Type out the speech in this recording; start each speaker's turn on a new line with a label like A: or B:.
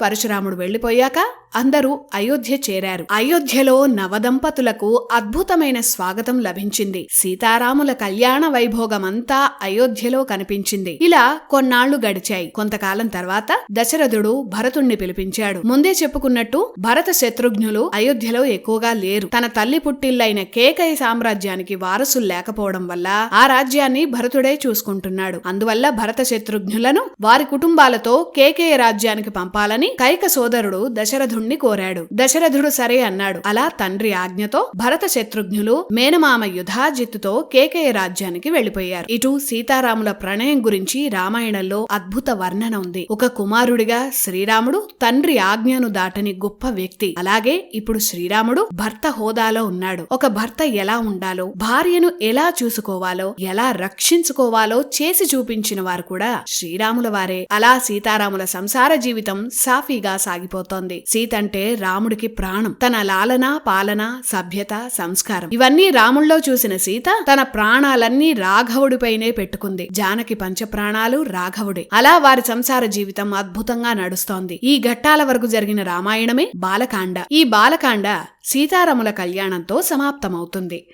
A: పరశురాముడు వెళ్లిపోయాక అందరూ అయోధ్య చేరారు. అయోధ్యలో నవదంపతులకు అద్భుతమైన స్వాగతం లభించింది. సీతారాముల కళ్యాణ వైభోగమంతా అయోధ్యలో కనిపించింది. ఇలా కొన్నాళ్లు గడిచాయి. కొంతకాలం తర్వాత దశరథుడు భరతుణ్ణి పిలిపించాడు. ముందే చెప్పుకున్నట్టు భరత శత్రుఘ్నులు అయోధ్యలో ఎక్కువగా లేరు. తన తల్లి పుట్టిల్లైన కేకయ సామ్రాజ్యానికి వారసులు లేకపోవడం వల్ల ఆ రాజ్యాన్ని భరతుడే చూసుకుంటున్నాడు. అందువల్ల భరత శత్రుఘ్నులను వారి కుటుంబాలతో కేకయ రాజ్యానికి పంపాలని కైక సోదరుడు దశరథుణ్ణి కోరాడు. దశరథుడు సరే అన్నాడు. అలా తండ్రి ఆజ్ఞతో భరత శత్రుఘ్నులు మేనమామ యుధాజిత్తుతో కేకయ రాజ్యానికి వెళ్లిపోయారు. ఇటు సీతారాముల ప్రణయం గురించి రామాయణంలో అద్భుత వర్ణన ఉంది. ఒక కుమారుడిగా శ్రీరాముడు తండ్రి ఆజ్ఞను దాటని గొప్ప వ్యక్తి. అలాగే ఇప్పుడు శ్రీరాముడు భర్త హోదాలో ఉన్నాడు. ఒక భర్త ఎలా ఉండాలో, భార్యను ఎలా చూసుకోవాలో, ఎలా రక్షించుకోవాలో చేసి చూపించిన వారు కూడా శ్రీరాముల వారే. అలా సీతారాముల సంసార జీవితం సాఫీగా సాగిపోతోంది. సీతంటే రాముడికి ప్రాణం. తన లాలన, పాలన, సభ్యత, సంస్కారం ఇవన్నీ రాముల్లో చూసిన సీత తన ప్రాణాలన్నీ రాఘవుడిపైనే పెట్టుకుంది. జానకి పంచప్రాణాలు రాఘవుడే. అలా వారి సంసార జీవితం అద్భుతంగా నడుస్తోంది. ఈ ఘట్టాల వరకు జరిగిన రామాయణమే బాలకాండ. ఈ బాలకాండ సీతారాముల కళ్యాణంతో సమాప్తమవుతుంది.